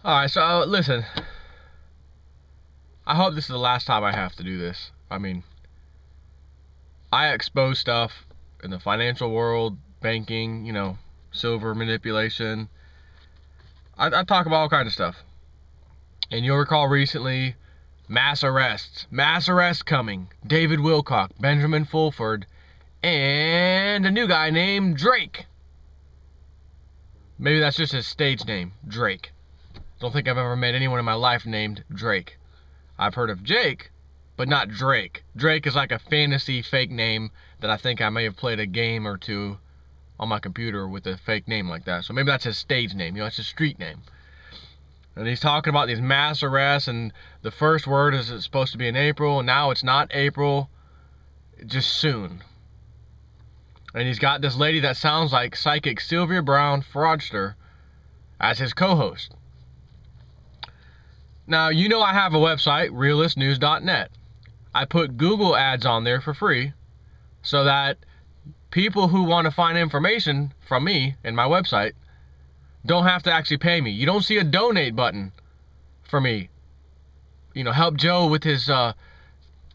Alright, so listen. I hope this is the last time I have to do this. I mean, I expose stuff in the financial world, banking, you know, silver manipulation. I talk about all kinds of stuff. And you'll recall recently, mass arrests coming. David Wilcock, Benjamin Fulford, and a new guy named Drake. Maybe that's just his stage name, Drake. Don't think I've ever met anyone in my life named Drake. I've heard of Jake, but not Drake. Drake is like a fantasy fake name that I think I may have played a game or two on my computer with a fake name like that. So maybe that's his stage name, you know, it's his street name. And he's talking about these mass arrests, and the first word is it's supposed to be in April, and now it's not April, just soon. And he's got this lady that sounds like Psychic Sylvia Brown Fraudster as his co-host. Now, you know I have a website, realistnews.net. I put Google ads on there for free so that people who want to find information from me and my website don't have to actually pay me. You don't see a donate button for me. You know, help Joe with his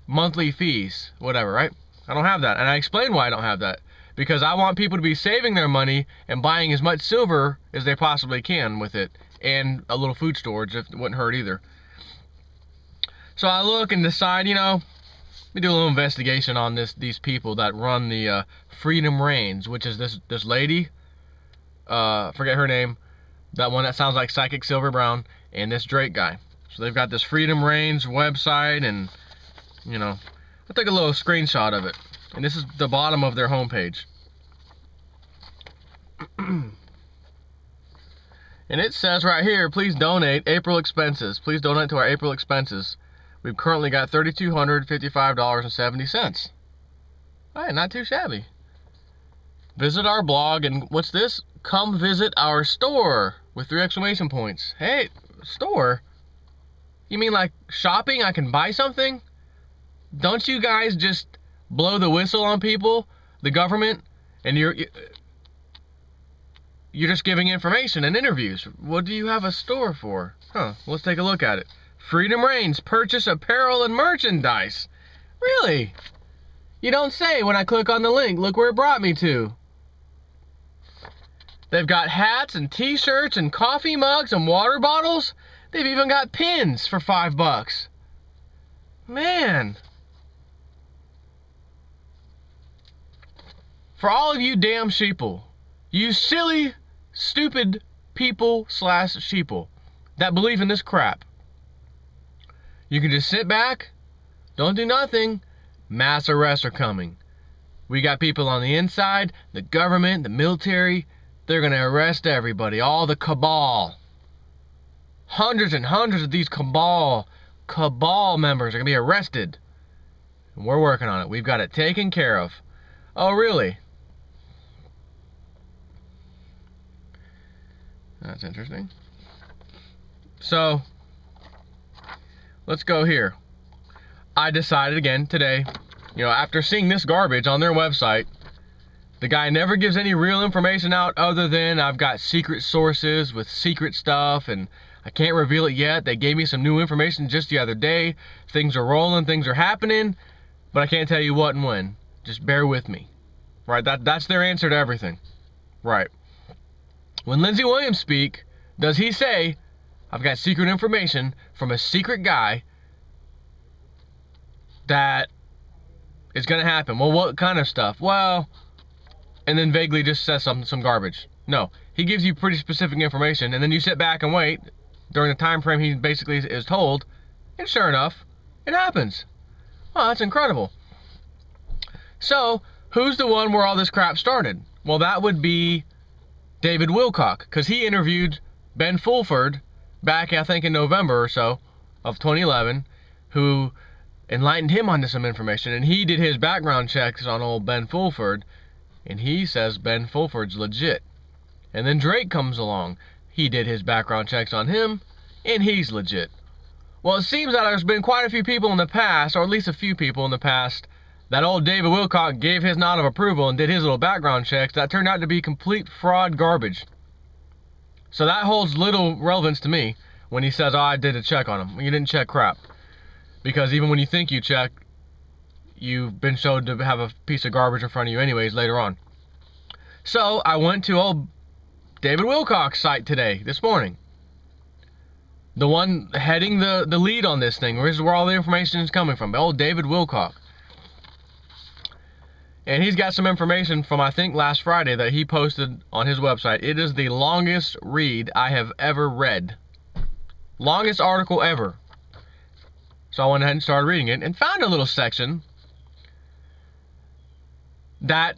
monthly fees, whatever, right? I don't have that. And I explain why I don't have that. Because I want people to be saving their money and buying as much silver as they possibly can with it. And a little food storage, if it wouldn't hurt either. So I look and decide, you know, let me do a little investigation on these people that run the Freedom Reigns, which is this lady, forget her name, that one that sounds like Psychic Silver Brown, and this Drake guy. So they've got this Freedom Reigns website, and, you know, I'll take a little screenshot of it. And this is the bottom of their homepage. And it says right here, please donate April expenses. Please donate to our April expenses. We've currently got $3,255.70. Alright, not too shabby. Visit our blog, and what's this? Come visit our store with 3 exclamation points. Hey, store? You mean like shopping? I can buy something? Don't you guys just blow the whistle on people, the government, and you're just giving information and interviews? What do you have a store for? Huh, let's take a look at it. Freedom Reigns, purchase apparel and merchandise. Really? You don't say when I click on the link. Look where it brought me to. They've got hats and t-shirts and coffee mugs and water bottles. They've even got pins for $5. Man. For all of you damn sheeple, you silly, stupid people / sheeple that believe in this crap, you can just sit back, don't do nothing. Mass arrests are coming. We got people on the inside, the government, the military. They're going to arrest everybody, all the cabal. Hundreds and hundreds of these cabal members are going to be arrested. And we're working on it. We've got it taken care of. Oh, really? That's interesting. So, let's go here. I decided again today, you know, after seeing this garbage on their website, the guy never gives any real information out other than I've got secret sources with secret stuff and I can't reveal it yet. They gave me some new information just the other day. Things are rolling, things are happening, but I can't tell you what and when. Just bear with me. Right? That's their answer to everything. Right. When Lindsey Williams speak, does he say, I've got secret information from a secret guy that is going to happen? Well, what kind of stuff? Well, and then vaguely just says some garbage. No, he gives you pretty specific information, and then you sit back and wait during the time frame he basically is told, and sure enough, it happens. Wow, that's incredible. So, who's the one where all this crap started? Well, that would be David Wilcock, because he interviewed Ben Fulford back, I think, in November or so of 2011, who enlightened him on some information, and he did his background checks on old Ben Fulford, and he says Ben Fulford's legit. And then Drake comes along. He did his background checks on him, and he's legit. Well, it seems that there's been quite a few people in the past, or at least a few people in the past, that old David Wilcock gave his nod of approval and did his little background checks that turned out to be complete fraud garbage. So that holds little relevance to me. when he says, oh, I did a check on him. You didn't check crap. Because even when you think you check, you've been shown to have a piece of garbage in front of you anyways later on. So I went to old David Wilcock's site today, this morning. The one heading the lead on this thing. This is where all the information is coming from. Old David Wilcock. And he's got some information from, I think, last Friday that he posted on his website. It is the longest read I have ever read. Longest article ever. So I went ahead and started reading it and found a little section that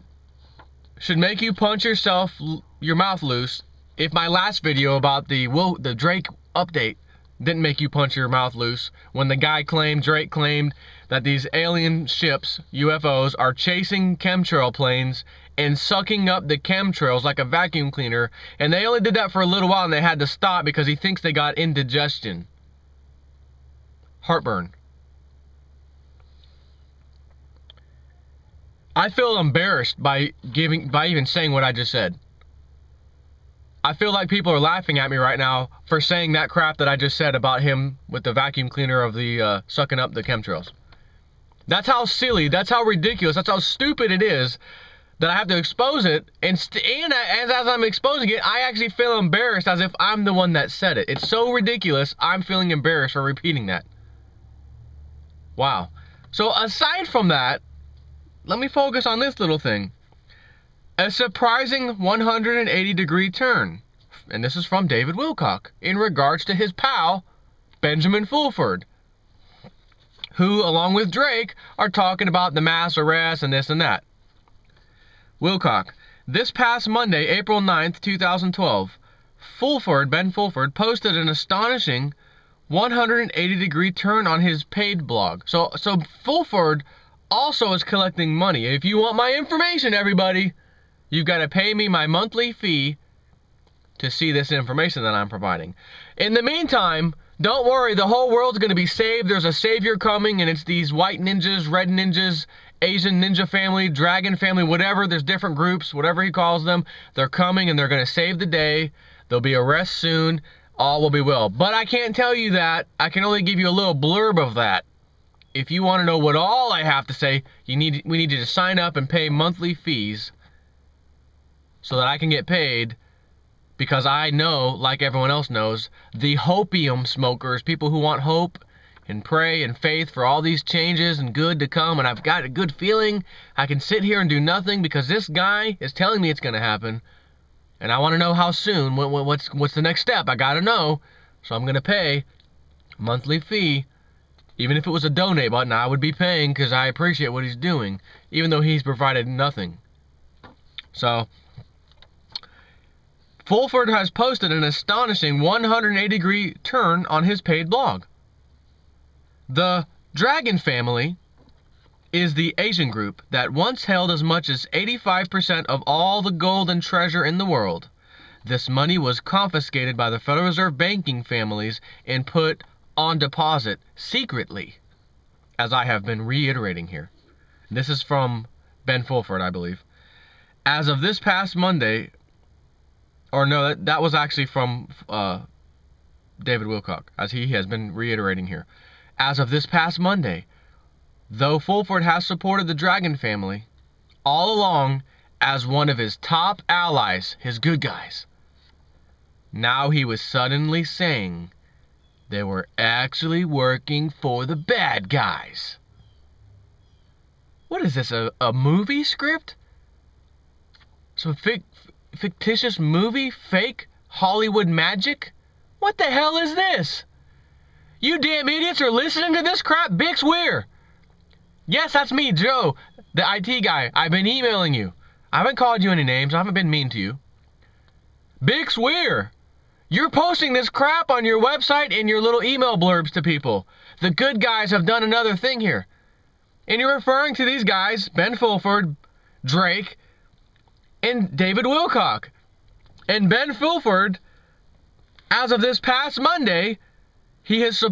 should make you punch your mouth loose. If my last video about the Drake update didn't make you punch your mouth loose, when the guy Drake claimed that these alien ships, UFOs, are chasing chemtrail planes and sucking up the chemtrails like a vacuum cleaner, and they only did that for a little while and they had to stop because he thinks they got indigestion. Heartburn. I feel embarrassed by even saying what I just said. I feel like people are laughing at me right now for saying that crap that I just said about him with the vacuum cleaner of the sucking up the chemtrails. That's how silly, that's how ridiculous, that's how stupid it is that I have to expose it. And as I'm exposing it, I actually feel embarrassed as if I'm the one that said it. It's so ridiculous, I'm feeling embarrassed for repeating that. Wow. So aside from that, let me focus on this little thing. A surprising 180-degree turn, and this is from David Wilcock, in regards to his pal, Benjamin Fulford, who, along with Drake, are talking about the mass arrest and this and that. Wilcock, this past Monday, April 9th, 2012, Ben Fulford, posted an astonishing 180-degree turn on his paid blog. So Fulford also is collecting money. If you want my information, everybody, you've got to pay me my monthly fee to see this information that I'm providing. In the meantime, don't worry, the whole world's going to be saved. There's a savior coming, and it's these white ninjas, red ninjas, Asian ninja family, dragon family, whatever. There's different groups, whatever he calls them. They're coming, and they're going to save the day. There'll be arrests soon. All will be well. But I can't tell you that. I can only give you a little blurb of that. If you want to know what all I have to say, we need you to sign up and pay monthly fees so that I can get paid, because I know, like everyone else knows, the hopium smokers, people who want hope and pray and faith for all these changes and good to come, and I've got a good feeling I can sit here and do nothing because this guy is telling me it's going to happen, and I want to know how soon, what's the next step. I got to know, so I'm going to pay a monthly fee. Even if it was a donate button, I would be paying because I appreciate what he's doing, even though he's provided nothing. So Fulford has posted an astonishing 180-degree turn on his paid blog. The Dragon family is the Asian group that once held as much as 85% of all the gold and treasure in the world. This money was confiscated by the Federal Reserve banking families and put on deposit secretly, as I have been reiterating here. This is from Ben Fulford, I believe. As of this past Monday, or no, that was actually from David Wilcock, as he has been reiterating here. As of this past Monday, though Fulford has supported the Dragon family all along as one of his top allies, his good guys, now he was suddenly saying they were actually working for the bad guys. What is this, a movie script? Some fictitious movie? Fake Hollywood magic? What the hell is this? You damn idiots are listening to this crap? Bix Weir. Yes, that's me, Joe, the IT guy. I've been emailing you. I haven't called you any names. I haven't been mean to you. Bix Weir. You're posting this crap on your website and your little email blurbs to people. The good guys have done another thing here. And you're referring to these guys, Ben Fulford, Drake, and David Wilcock. And Ben Fulford, as of this past Monday, he's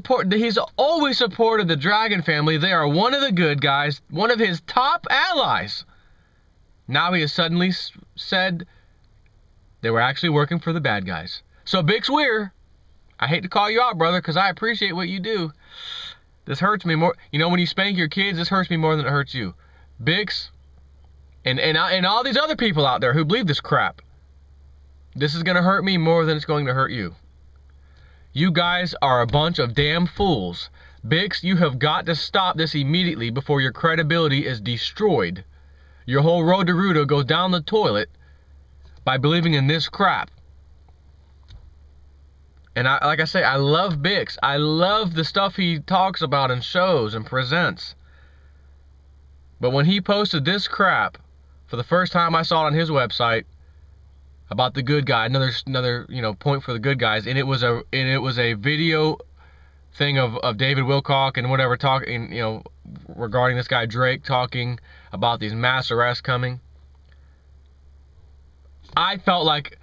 always supported the Dragon family. They are one of the good guys, one of his top allies. Now he has suddenly said they were actually working for the bad guys. So Bix Weir, I hate to call you out, brother, because I appreciate what you do. This hurts me more. You know, when you spank your kids, this hurts me more than it hurts you. Bix and all these other people out there who believe this crap. This is going to hurt me more than it's going to hurt you. You guys are a bunch of damn fools. Bix, you have got to stop this immediately before your credibility is destroyed. Your whole road to Rudo goes down the toilet by believing in this crap. And like I say, I love Bix. I love the stuff he talks about and shows and presents. But when he posted this crap, for the first time I saw it on his website, about the good guy, another point for the good guys, and it was a video thing of David Wilcock and whatever talking, regarding this guy Drake talking about these mass arrests coming. I felt like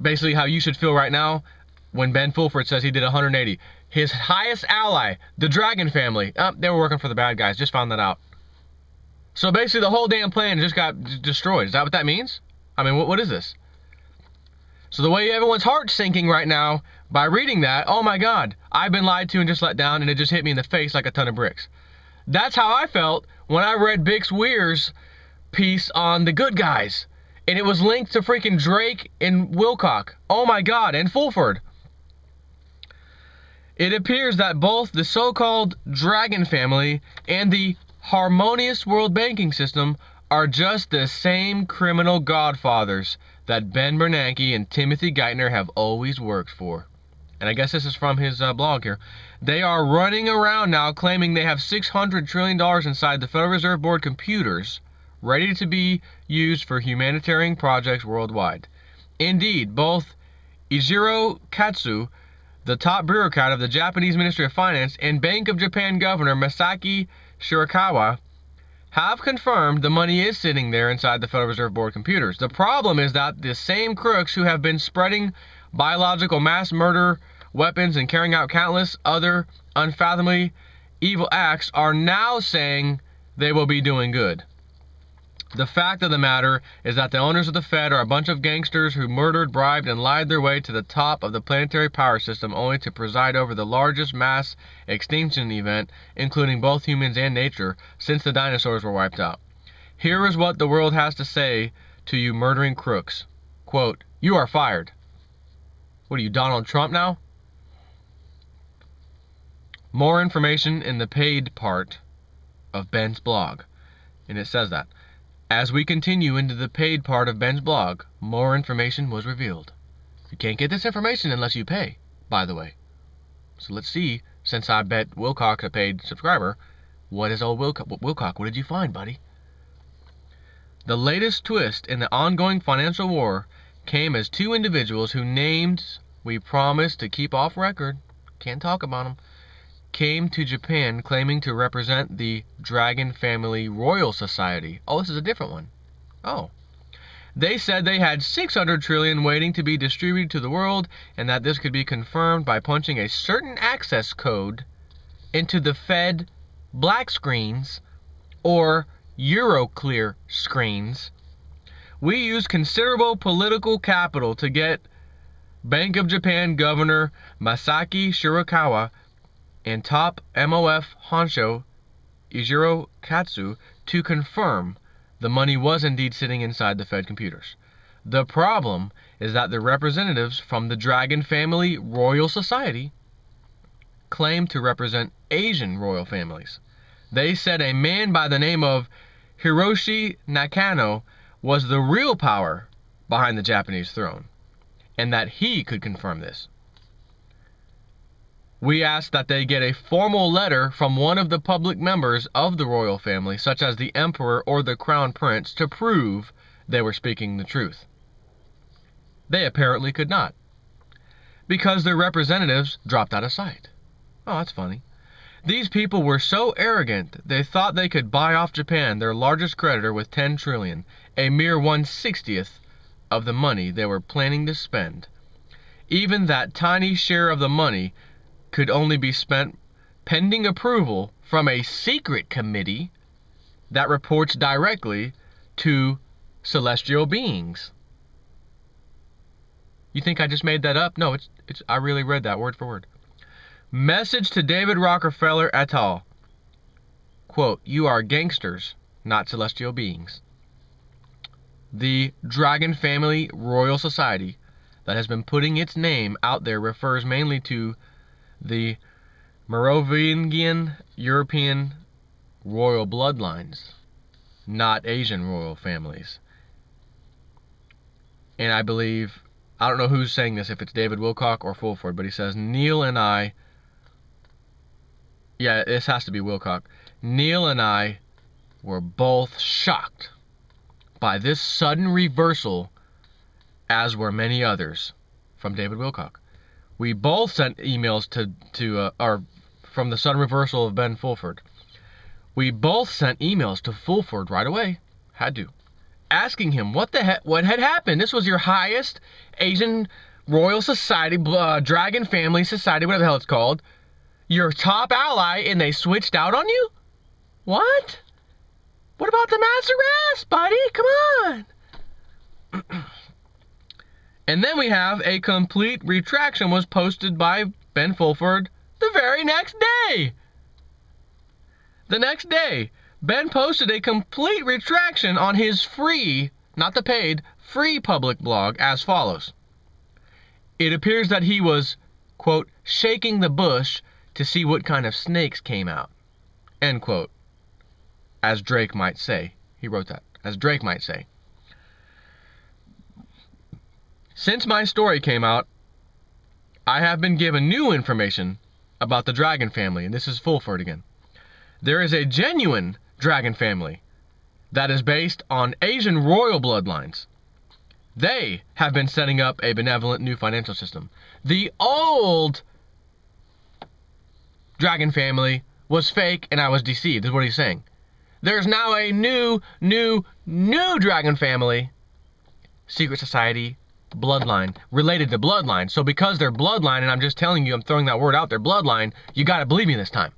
basically how you should feel right now when Ben Fulford says he did 180. His highest ally, the Dragon family, they were working for the bad guys. Just found that out. So basically the whole damn plan just got destroyed. Is that what that means? I mean, what is this? So the way everyone's heart's sinking right now by reading that, oh my God, I've been lied to and just let down, and it just hit me in the face like a ton of bricks. That's how I felt when I read Bix Weir's piece on the good guys. And it was linked to freaking Drake and Wilcock. Oh my God, and Fulford. It appears that both the so-called Dragon family and the harmonious world banking system are just the same criminal godfathers that Ben Bernanke and Timothy Geithner have always worked for. And I guess this is from his blog here. They are running around now claiming they have $600 trillion inside the Federal Reserve Board computers, ready to be used for humanitarian projects worldwide. Indeed, both Ijiro Katsu, the top bureaucrat of the Japanese Ministry of Finance, and Bank of Japan Governor Masaki Shirakawa have confirmed the money is sitting there inside the Federal Reserve Board computers. The problem is that the same crooks who have been spreading biological mass murder weapons and carrying out countless other unfathomably evil acts are now saying they will be doing good. The fact of the matter is that the owners of the Fed are a bunch of gangsters who murdered, bribed, and lied their way to the top of the planetary power system only to preside over the largest mass extinction event, including both humans and nature, since the dinosaurs were wiped out. Here is what the world has to say to you murdering crooks. Quote, "You are fired." What are you, Donald Trump now? More information in the paid part of Ben's blog. And it says that. As we continue into the paid part of Ben's blog, more information was revealed. You can't get this information unless you pay, by the way. So let's see, since I bet Wilcock a paid subscriber, what is old Wilcock? What did you find, buddy? The latest twist in the ongoing financial war came as two individuals whose names we promised to keep off record, can't talk about them, came to Japan claiming to represent the Dragon Family Royal Society. Oh, this is a different one. Oh. They said they had $600 trillion waiting to be distributed to the world, and that this could be confirmed by punching a certain access code into the Fed black screens or Euroclear screens. We used considerable political capital to get Bank of Japan Governor Masaki Shirakawa and top MOF honcho Ijiro Katsu to confirm the money was indeed sitting inside the Fed computers. The problem is that the representatives from the Dragon Family Royal Society claim to represent Asian royal families. They said a man by the name of Hiroshi Nakano was the real power behind the Japanese throne, and that he could confirm this. We asked that they get a formal letter from one of the public members of the royal family, such as the emperor or the crown prince, to prove they were speaking the truth. They apparently could not, because their representatives dropped out of sight. Oh, that's funny. These people were so arrogant, they thought they could buy off Japan, their largest creditor, with $10 trillion, a mere 1/60th of the money they were planning to spend. Even that tiny share of the money could only be spent pending approval from a secret committee that reports directly to celestial beings. You think I just made that up? No, I really read that word for word. Message to David Rockefeller et al. Quote, "You are gangsters, not celestial beings." The Dragon Family Royal Society that has been putting its name out there refers mainly to the Merovingian European royal bloodlines, not Asian royal families. And I believe, I don't know who's saying this, if it's David Wilcock or Fulford, but he says, Neil and I, yeah, this has to be Wilcock. Neil and I were both shocked by this sudden reversal, as were many others, from David Wilcock. We both sent emails or from the sudden reversal of Ben Fulford. We both sent emails to Fulford right away, had to, asking him what had happened. This was your highest Asian Royal Society, Dragon Family Society, whatever the hell it's called, your top ally, and they switched out on you? What? What about the mass arrest, buddy? Come on. And then we have a complete retraction was posted by Ben Fulford the very next day. The next day, Ben posted a complete retraction on his free, not the paid, free public blog as follows. It appears that he was, quote, shaking the bush to see what kind of snakes came out, end quote. As Drake might say. He wrote that. As Drake might say. Since my story came out, I have been given new information about the Dragon family, and this is Fulford again. There is a genuine Dragon family that is based on Asian royal bloodlines. They have been setting up a benevolent new financial system. The old Dragon family was fake and I was deceived, is what he's saying. There's now a new Dragon family, secret society, bloodline, related to bloodline. So because they're bloodline, and I'm just telling you, I'm throwing that word out there, bloodline, you gotta believe me this time.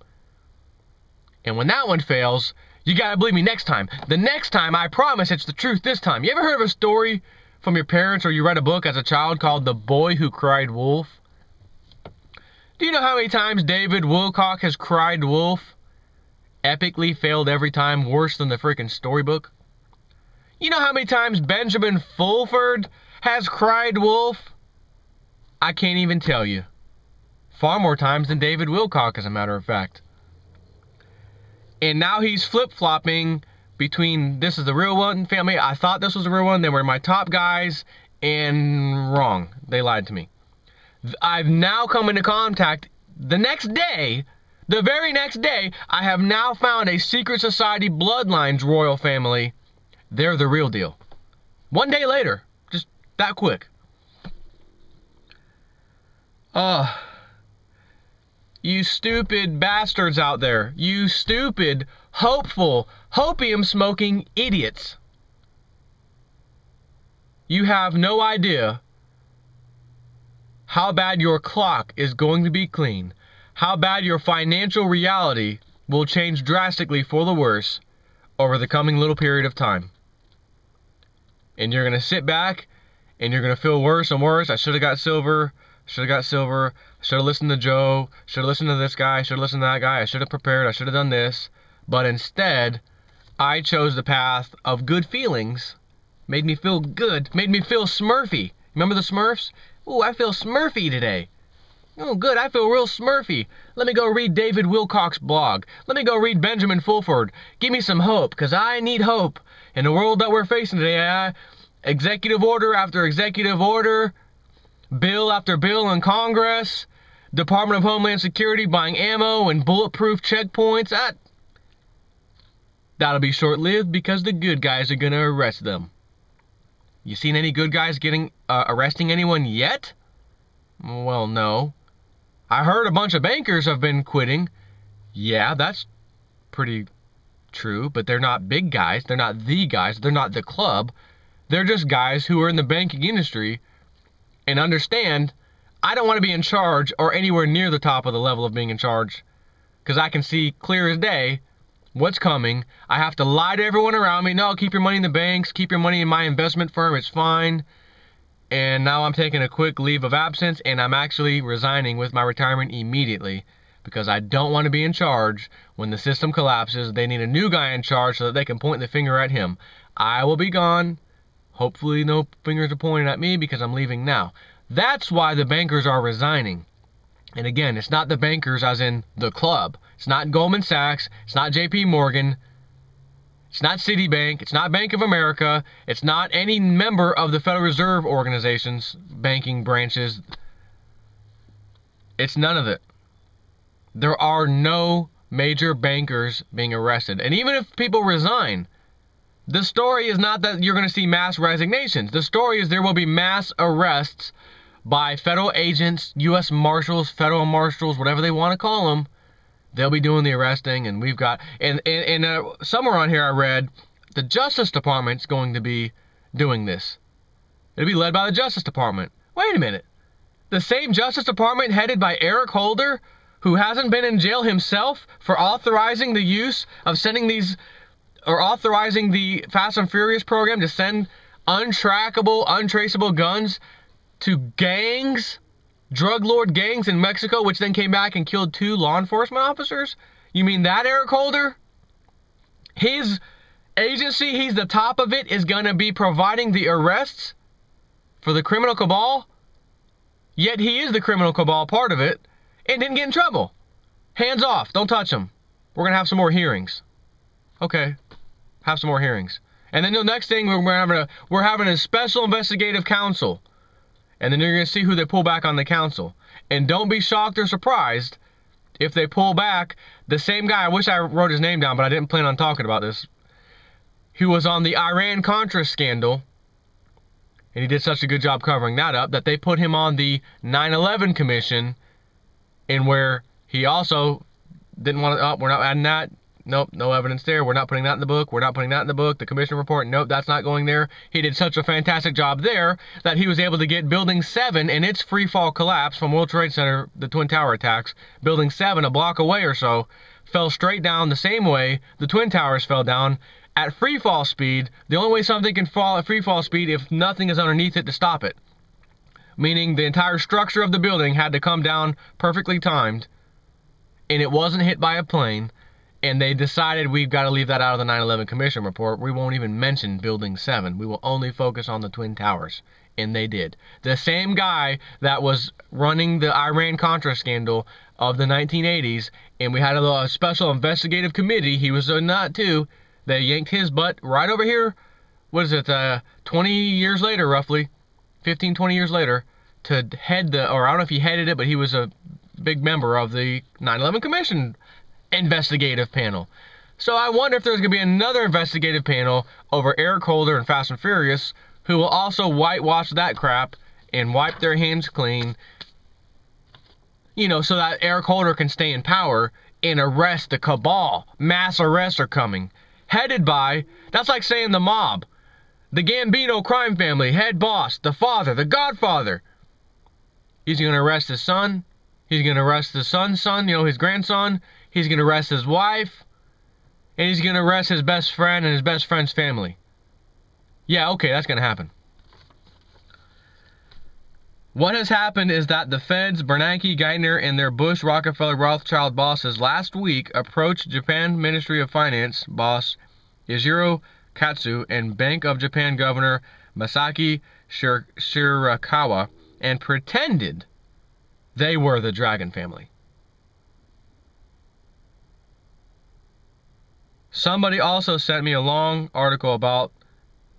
And when that one fails, you gotta believe me next time. The next time, I promise it's the truth this time. You ever heard of a story from your parents or you read a book as a child called The Boy Who Cried Wolf? Do you know how many times David Wilcock has cried wolf? Epically failed every time, worse than the freaking storybook. You know how many times Benjamin Fulford has cried wolf? I can't even tell you. Far more times than David Wilcock, as a matter of fact. And now he's flip-flopping between this is the real one family, I thought this was the real one, they were my top guys, and wrong. They lied to me. I've now come into contact the next day, the very next day, I have now found a secret society bloodlines royal family. They're the real deal. One day later, just that quick. You stupid bastards out there. You stupid, hopeful, hopium-smoking idiots. You have no idea how bad your clock is going to be clean. How bad your financial reality will change drastically for the worse over the coming little period of time. And you're going to sit back and you're going to feel worse and worse. I should have got silver. Should have got silver. Should have listened to Joe. Should have listened to this guy. Should have listened to that guy. I should have prepared. I should have done this. But instead, I chose the path of good feelings. Made me feel good. Made me feel Smurfy. Remember the Smurfs? Ooh, I feel Smurfy today. Oh, good. I feel real Smurfy. Let me go read David Wilcock's blog. Let me go read Benjamin Fulford. Give me some hope, because I need hope. In the world that we're facing today, executive order after executive order, bill after bill in Congress, Department of Homeland Security buying ammo and bulletproof checkpoints. That'll be short-lived because the good guys are going to arrest them. You seen any good guys arresting anyone yet? Well, no. I heard a bunch of bankers have been quitting. Yeah, that's pretty true, but they're not big guys. They're not the guys. They're not the club. They're just guys who are in the banking industry and understand I don't want to be in charge or anywhere near the top of the level of being in charge because I can see clear as day what's coming. I have to lie to everyone around me. No, keep your money in the banks. Keep your money in my investment firm. It's fine. And now I'm taking a quick leave of absence, and I'm actually resigning with my retirement immediately because I don't want to be in charge when the system collapses. They need a new guy in charge so that they can point the finger at him. I will be gone. Hopefully no fingers are pointed at me because I'm leaving now. That's why the bankers are resigning. And again, it's not the bankers as in the club. It's not Goldman Sachs. It's not JP Morgan. It's not Citibank. It's not Bank of America. It's not any member of the Federal Reserve organizations, banking branches. It's none of it. There are no major bankers being arrested. And even if people resign, the story is not that you're going to see mass resignations. The story is there will be mass arrests by federal agents, U.S. Marshals, federal marshals, whatever they want to call them. They'll be doing the arresting, and we've got... And somewhere on here I read the Justice Department's going to be doing this. It'll be led by the Justice Department. Wait a minute. The same Justice Department headed by Eric Holder, who hasn't been in jail himself for authorizing the use of sending these... or authorizing the Fast and Furious program to send untrackable, untraceable guns to gangs, drug lord gangs in Mexico, which then came back and killed 2 law enforcement officers? You mean that Eric Holder? His agency, he's the top of it, is going to be providing the arrests for the criminal cabal? Yet he is the criminal cabal part of it and didn't get in trouble. Hands off. Don't touch him. We're going to have some more hearings. Okay. Have some more hearings. And then the next thing, we're having a special investigative counsel. And then you're going to see who they pull back on the council. And don't be shocked or surprised if they pull back the same guy. I wish I wrote his name down, but I didn't plan on talking about this. He was on the Iran-Contra scandal. And he did such a good job covering that up that they put him on the 9/11 commission. And where he also didn't want to... Oh, we're not adding that. Nope, no evidence there. We're not putting that in the book. We're not putting that in the book. The commission report, nope, that's not going there. He did such a fantastic job there that he was able to get Building 7 and its free fall collapse from World Trade Center, the Twin Tower attacks. Building 7, a block away or so, fell straight down the same way the Twin Towers fell down at free fall speed. The only way something can fall at free fall speed if nothing is underneath it to stop it. Meaning the entire structure of the building had to come down perfectly timed, and it wasn't hit by a plane. And they decided we've got to leave that out of the 9/11 Commission report. We won't even mention Building 7. We will only focus on the Twin Towers. And they did. The same guy that was running the Iran-Contra scandal of the 1980s, and we had a special investigative committee. He was in that too. They yanked his butt right over here. What is it? 20 years later, roughly. 15, 20 years later. To head the... Or I don't know if he headed it, but he was a big member of the 9/11 Commission investigative panel. So I wonder if there's going to be another investigative panel over Eric Holder and Fast and Furious who will also whitewash that crap and wipe their hands clean, you know, so that Eric Holder can stay in power and arrest the cabal. Mass arrests are coming. Headed by, that's like saying the mob. The Gambino crime family, head boss, the father, the godfather. He's going to arrest his son. He's going to arrest his son's son, you know, his grandson. He's going to arrest his wife, and he's going to arrest his best friend and his best friend's family. Yeah, okay, that's going to happen. What has happened is that the Feds, Bernanke, Geithner, and their Bush, Rockefeller, Rothschild bosses last week approached Japan Ministry of Finance boss Ishiro Katsu and Bank of Japan Governor Masaki Shirakawa and pretended they were the Dragon family. Somebody also sent me a long article about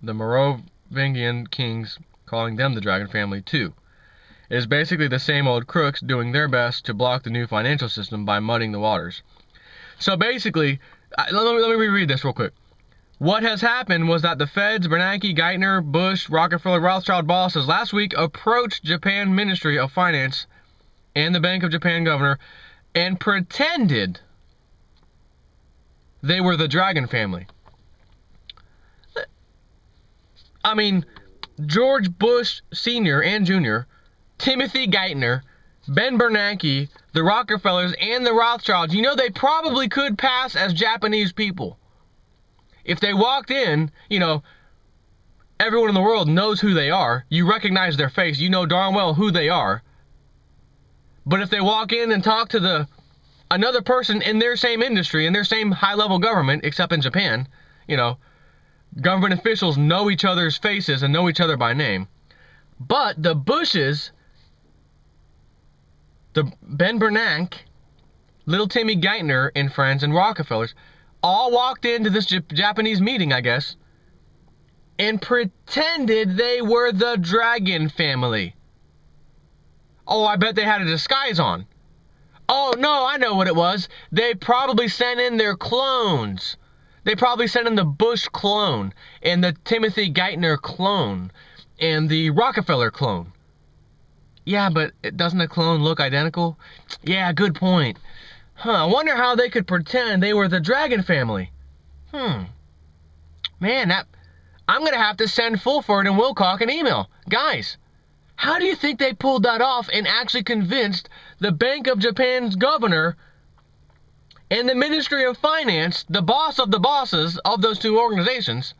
the Merovingian kings, calling them the Dragon family too. It is basically the same old crooks doing their best to block the new financial system by muddying the waters. So basically, let me reread this real quick. What has happened was that the Feds, Bernanke, Geithner, Bush, Rockefeller, Rothschild bosses last week approached Japan Ministry of Finance and the Bank of Japan governor and pretended they were the Dragon family. I mean, George Bush Sr. and Jr., Timothy Geithner, Ben Bernanke, the Rockefellers, and the Rothschilds, you know, they probably could pass as Japanese people. If they walked in, you know, everyone in the world knows who they are. You recognize their face. You know darn well who they are. But if they walk in and talk to another person in their same industry, in their same high-level government, except in Japan, you know, government officials know each other's faces and know each other by name. But the Bushes, the Ben Bernanke, little Timmy Geithner and friends, and Rockefellers all walked into this Japanese meeting, I guess, and pretended they were the Dragon family. Oh, I bet they had a disguise on. Oh, no, I know what it was. They probably sent in their clones. They probably sent in the Bush clone, and the Timothy Geithner clone, and the Rockefeller clone. Yeah, but doesn't a clone look identical? Yeah, good point. I wonder how they could pretend they were the Dragon family. Man, I'm going to have to send Fulford and Wilcock an email. Guys, how do you think they pulled that off and actually convinced the Bank of Japan's governor and the Ministry of Finance, the boss of the bosses of those two organizations,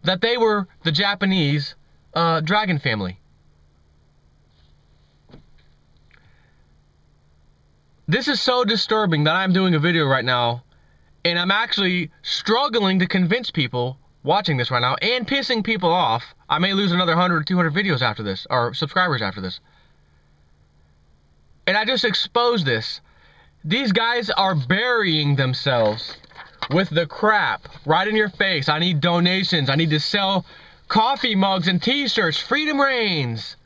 that they were the Japanese Dragon family? This is so disturbing that I'm doing a video right now, and I'm actually struggling to convince people watching this right now, and pissing people off. I may lose another 100 or 200 videos after this, or subscribers after this. And I just exposed this. These guys are burying themselves with the crap right in your face. I need donations. I need to sell coffee mugs and t-shirts. Freedom reigns.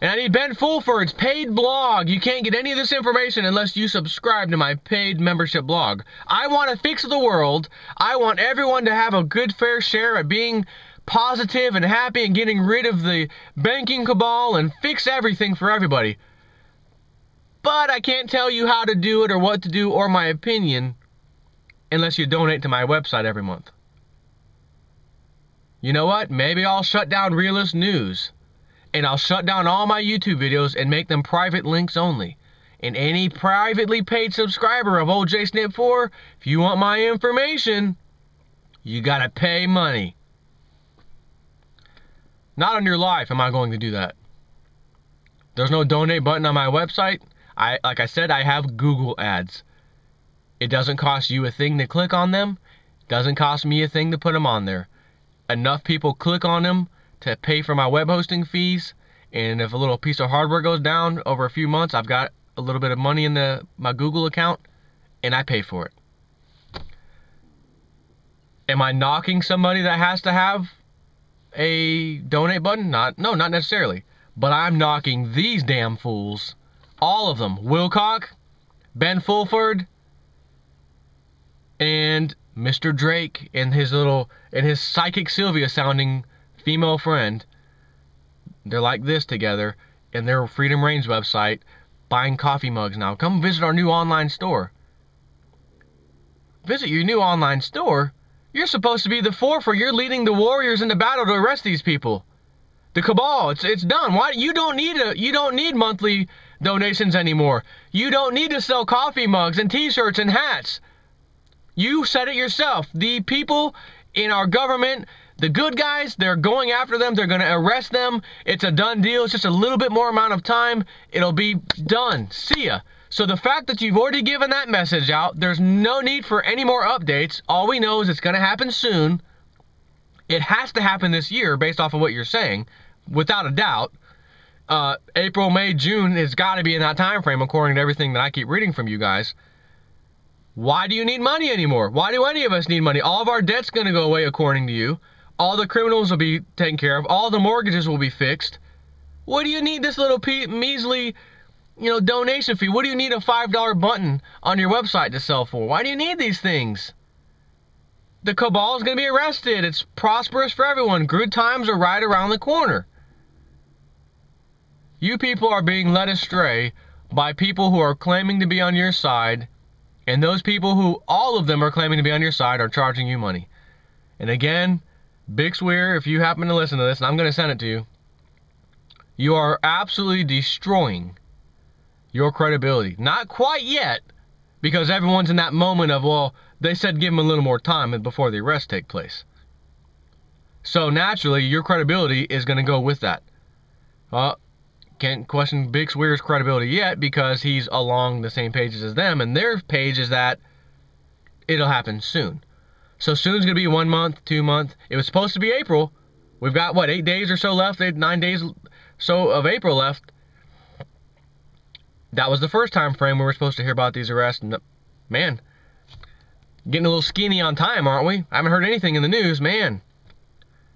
And I need Ben Fulford's paid blog. You can't get any of this information unless you subscribe to my paid membership blog. I want to fix the world. I want everyone to have a good fair share at being positive and happy and getting rid of the banking cabal and fix everything for everybody. But I can't tell you how to do it or what to do or my opinion unless you donate to my website every month. You know what? Maybe I'll shut down Realist News. And I'll shut down all my YouTube videos and make them private links only. And any privately paid subscriber of Old J Snip 4, if you want my information, you gotta pay money. Not on your life am I going to do that. There's no donate button on my website. Like I said, I have Google ads. It doesn't cost you a thing to click on them. It doesn't cost me a thing to put them on there. Enough people click on them to pay for my web hosting fees, and if a little piece of hardware goes down over a few months, I've got a little bit of money in my Google account, and I pay for it. Am I knocking somebody that has to have a donate button? No, not necessarily. But I'm knocking these damn fools, all of them. Wilcock, Ben Fulford, and Mr. Drake and his psychic Sylvia sounding female friend. They're like this together in their Freedom Reigns website, buying coffee mugs now. Come visit our new online store. Visit your new online store? You're supposed to be the forefront. You're leading the warriors into battle to arrest these people. The cabal, it's done. Why? You don't need monthly donations anymore. You don't need to sell coffee mugs and t-shirts and hats. You said it yourself. The people in our government, the good guys, they're going after them. They're going to arrest them. It's a done deal. It's just a little bit more amount of time. It'll be done. See ya. So the fact that you've already given that message out, there's no need for any more updates. All we know is it's going to happen soon. It has to happen this year based off of what you're saying, without a doubt. April, May, June, it's got to be in that time frame according to everything that I keep reading from you guys. Why do you need money anymore? Why do any of us need money? All of our debt's going to go away according to you. All the criminals will be taken care of. All the mortgages will be fixed. What do you need this little measly, donation fee? What do you need a $5 button on your website to sell for? Why do you need these things? The cabal is going to be arrested. It's prosperous for everyone. Good times are right around the corner. You people are being led astray by people who are claiming to be on your side, and those people who, all of them are claiming to be on your side, are charging you money. And again, Big Swear, if you happen to listen to this, and I'm going to send it to you, you are absolutely destroying your credibility. Not quite yet, because everyone's in that moment of, well, they said give them a little more time before the arrest take place. So naturally, your credibility is going to go with that. Well, can't question Big Swear's credibility yet because he's along the same pages as them, and their page is that it'll happen soon. So soon's going to be 1 month, 2 months. It was supposed to be April. We've got, what, 8 days or so left? 9 days so of April left. That was the first time frame we were supposed to hear about these arrests. And man, getting a little skinny on time, aren't we? I haven't heard anything in the news, man.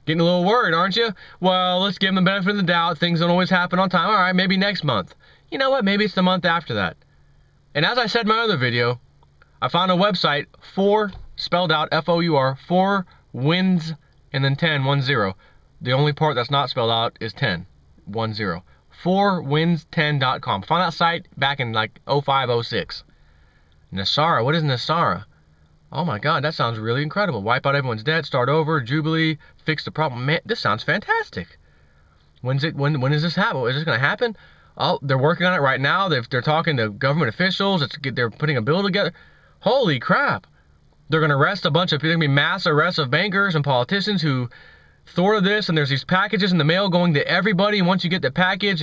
Getting a little worried, aren't you? Well, let's give them the benefit of the doubt. Things don't always happen on time. All right, maybe next month. You know what? Maybe it's the month after that. And as I said in my other video, I found a website, spelled out F-O-U-R, 4 wins and then 10, 1-0. The only part that's not spelled out is 10, 1-0. 4wins10.com. Found that site back in like 05, 06. Nasara, what is Nasara? Oh my God, that sounds really incredible. Wipe out everyone's debt, start over, Jubilee, fix the problem. Man, this sounds fantastic. When is this happen? Is this going to happen? Oh, they're working on it right now. They're talking to government officials. They're putting a bill together. Holy crap. They're going to arrest a bunch of people. There's going to be mass arrests of bankers and politicians who thwarted this, and there's these packages in the mail going to everybody, and once you get the package,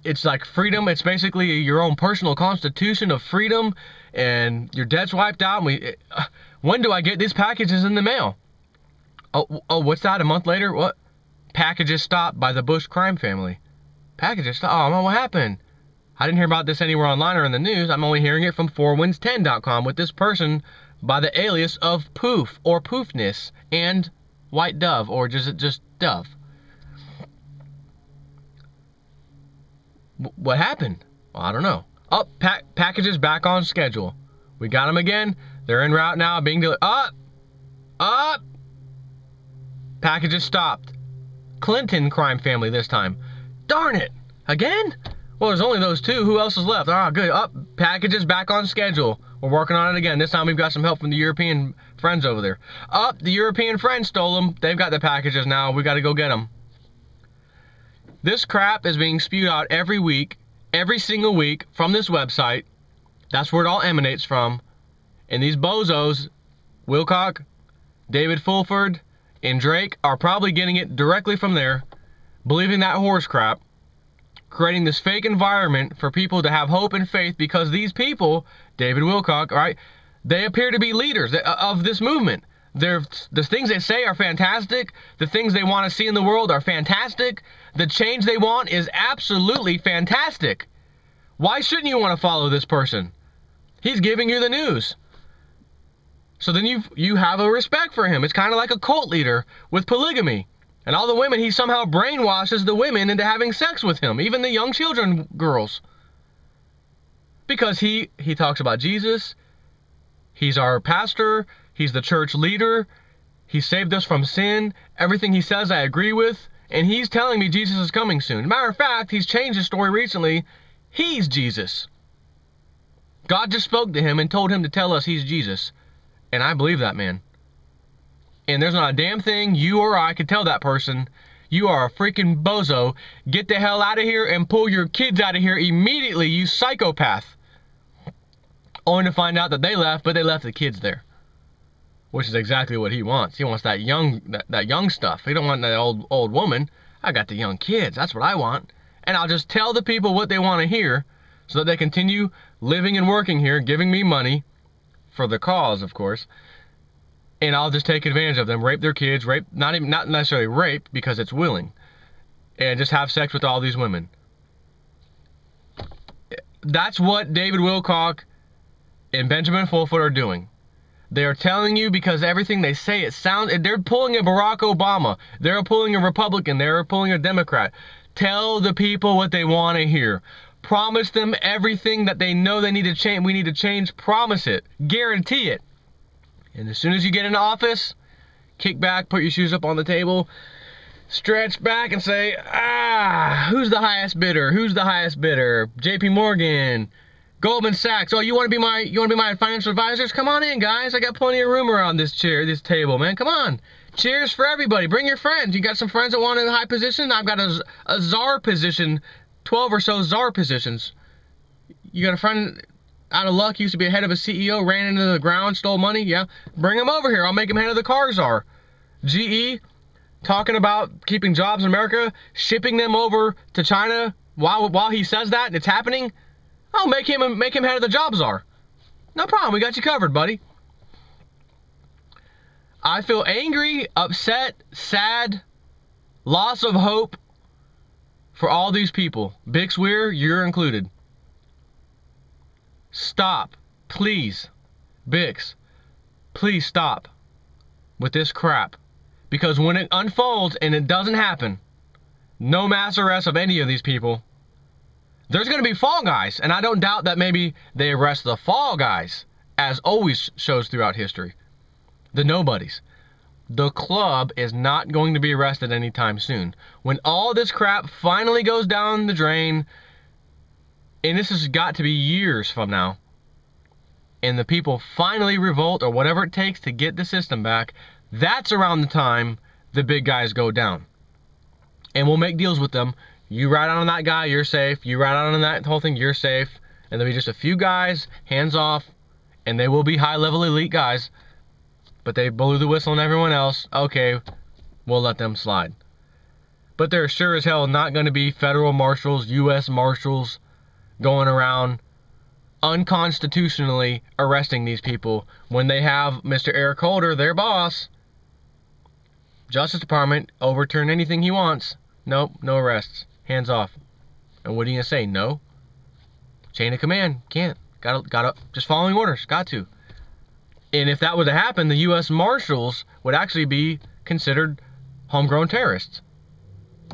it's like freedom. It's basically your own personal constitution of freedom, and your debt's wiped out. And when do I get these packages in the mail? Oh, what's that? A month later? What? Packages stopped by the Bush crime family. Packages stopped? Oh, what happened? I didn't hear about this anywhere online or in the news. I'm only hearing it from 4wins10.com with this person by the alias of Poof or Poofness and White Dove, or just Dove. What happened? Well, I don't know. Oh, packages back on schedule. We got them again. They're en route now, being delivered. Up! Packages stopped. Clinton crime family this time. Darn it! Again? Well, there's only those two. Who else is left? Ah, good. Up. Packages back on schedule. We're working on it again. This time we've got some help from the European friends over there. Up. The European friends stole them. They've got the packages now. We got to go get them. This crap is being spewed out every week, every single week from this website. That's where it all emanates from. And these bozos, Wilcock, David Fulford, and Drake are probably getting it directly from there, believing that horse crap, creating this fake environment for people to have hope and faith, because these people, David Wilcock, right, they appear to be leaders of this movement. The things they say are fantastic. The things they want to see in the world are fantastic. The change they want is absolutely fantastic. Why shouldn't you want to follow this person? He's giving you the news. So then you have a respect for him. It's kind of like a cult leader with polygamy. And all the women, he somehow brainwashes the women into having sex with him, even the young children, girls. Because he talks about Jesus, he's our pastor, he's the church leader, he saved us from sin, everything he says I agree with, and he's telling me Jesus is coming soon. Matter of fact, he's changed his story recently. He's Jesus. God just spoke to him and told him to tell us he's Jesus. And I believe that, man. And there's not a damn thing you or I could tell that person, you are a freaking bozo. Get the hell out of here and pull your kids out of here immediately, you psychopath. Only to find out that they left, but they left the kids there. Which is exactly what he wants. He wants that young stuff. He don't want that old woman. I got the young kids. That's what I want. And I'll just tell the people what they want to hear so that they continue living and working here, giving me money for the cause, of course. And I'll just take advantage of them, rape their kids, not necessarily rape because it's willing, and just have sex with all these women. That's what David Wilcock and Benjamin Fulford are doing. They are telling you, because everything they say, they're pulling a Barack Obama, they're pulling a Republican, they're pulling a Democrat. Tell the people what they want to hear. Promise them everything that they know they need to change. We need to change. Promise it. Guarantee it. And as soon as you get into office, kick back, put your shoes up on the table, stretch back and say, who's the highest bidder? Who's the highest bidder? JP Morgan, Goldman Sachs. Oh, you want to be my financial advisors? Come on in, guys. I got plenty of room around this table, man. Come on. Cheers for everybody. Bring your friends. You got some friends that want a high position? I've got a czar position, 12 or so czar positions. You got a friend out of luck, used to be a head of a CEO, ran into the ground, stole money? Yeah. Bring him over here. I'll make him head of the car czar. GE, talking about keeping jobs in America, shipping them over to China while he says that and it's happening, oh, make him head of the job czar. No problem. We got you covered, buddy. I feel angry, upset, sad, loss of hope for all these people. Bix Weir, you're included. Stop. Please. Bix, please stop with this crap. Because when it unfolds and it doesn't happen, no mass arrest of any of these people, there's going to be fall guys. And I don't doubt that maybe they arrest the fall guys, as always shows throughout history. The nobodies. The club is not going to be arrested anytime soon. When all this crap finally goes down the drain, and this has got to be years from now, and the people finally revolt or whatever it takes to get the system back, that's around the time the big guys go down. And we'll make deals with them. You ride on that guy, you're safe. You ride on that whole thing, you're safe. And there'll be just a few guys, hands off, and they will be high-level elite guys. But they blew the whistle on everyone else. Okay, we'll let them slide. But there's sure as hell not going to be federal marshals, U.S. marshals going around unconstitutionally arresting these people when they have Mr. Eric Holder, their boss, Justice Department, overturn anything he wants. Nope, no arrests. Hands off. And what are you going to say? No? Chain of command. Can't. Gotta, just following orders. Got to. And if that were to happen, the U.S. Marshals would actually be considered homegrown terrorists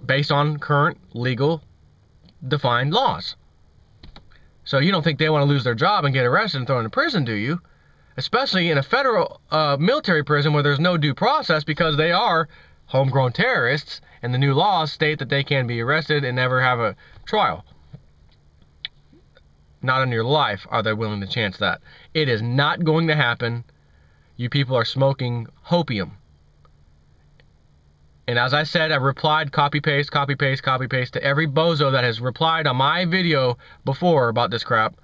based on current legal defined laws. So you don't think they want to lose their job and get arrested and thrown in prison, do you? Especially in a federal military prison where there's no due process because they are homegrown terrorists and the new laws state that they can be arrested and never have a trial. Not in your life are they willing to chance that. It is not going to happen. You people are smoking hopium. And as I said, I replied copy paste to every bozo that has replied on my video before about this crap,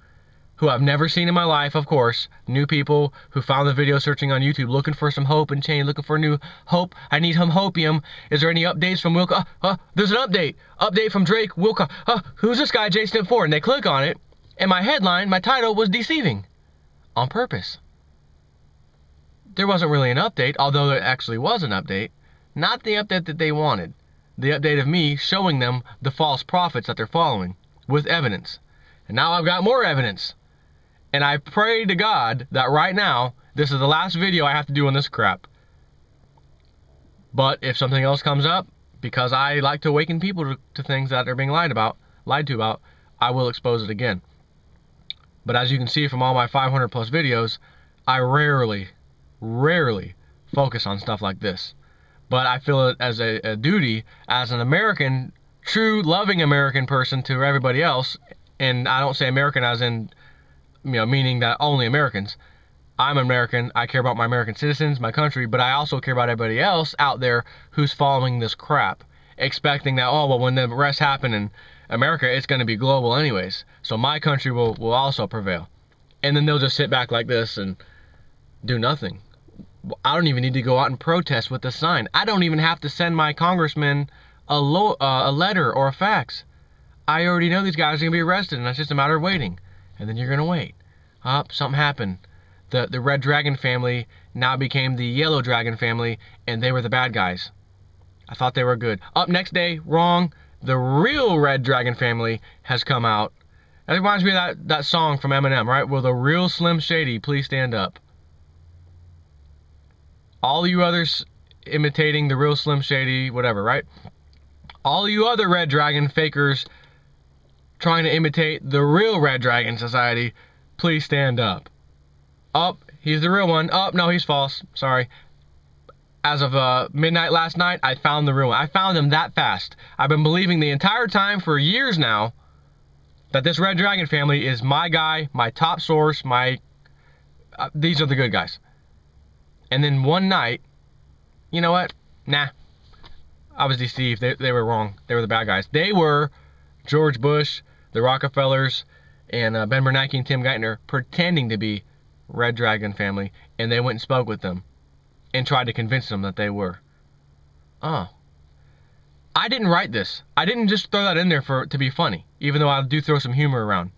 who I've never seen in my life, of course. New people who found the video searching on YouTube, looking for some hope and change, looking for new hope. I need some hopium. Is there any updates from Wilcock? There's an update. Update from Drake, Wilcock. Who's this guy, Jason 4? And they click on it, and my headline, my title was deceiving. On purpose. There wasn't really an update, although there actually was an update. Not the update that they wanted. The update of me showing them the false prophets that they're following with evidence. And now I've got more evidence. And I pray to God that right now, this is the last video I have to do on this crap. But if something else comes up, because I like to awaken people to things that are being lied to about, I will expose it again. But as you can see from all my 500 plus videos, I rarely focus on stuff like this. But I feel it as a duty, as an American, true loving American person to everybody else. And I don't say American as in, meaning that only Americans. I'm American. I care about my American citizens, my country, but I also care about everybody else out there who's following this crap, expecting that, oh, well, when the arrests happen in America, it's going to be global anyways. So my country will also prevail. And then they'll just sit back like this and do nothing. I don't even need to go out and protest with the sign. I don't even have to send my congressman a letter or a fax. I already know these guys are going to be arrested, and it's just a matter of waiting. And then you're going to wait. Something happened. The Red Dragon family now became the Yellow Dragon family, and they were the bad guys. I thought they were good. Up next day, wrong. The real Red Dragon family has come out. That reminds me of that song from Eminem, right? Will the real Slim Shady please stand up? All you others imitating the real Slim Shady, whatever, right? All you other Red Dragon fakers trying to imitate the real Red Dragon Society, please stand up. He's the real one. No, he's false. Sorry. As of midnight last night, I found the real one. I found him that fast. I've been believing the entire time for years now that this Red Dragon family is my guy, my top source, these are the good guys. And then one night, you know what? Nah. I was deceived. They were wrong. They were the bad guys. They were George Bush, the Rockefellers, and Ben Bernanke and Tim Geithner pretending to be Red Dragon family. And they went and spoke with them and tried to convince them that they were. Oh, I didn't write this. I didn't just throw that in there to be funny, even though I do throw some humor around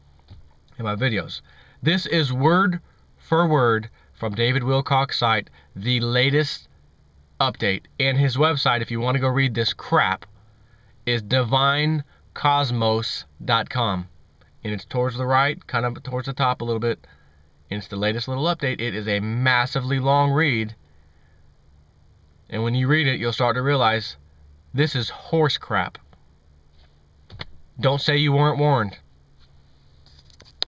in my videos. This is word for word from David Wilcock's site, the latest update. And his website, if you want to go read this crap, is divinecosmos.com. And it's towards the right, kind of towards the top a little bit. And it's the latest little update. It is a massively long read. And when you read it, you'll start to realize this is horse crap. Don't say you weren't warned.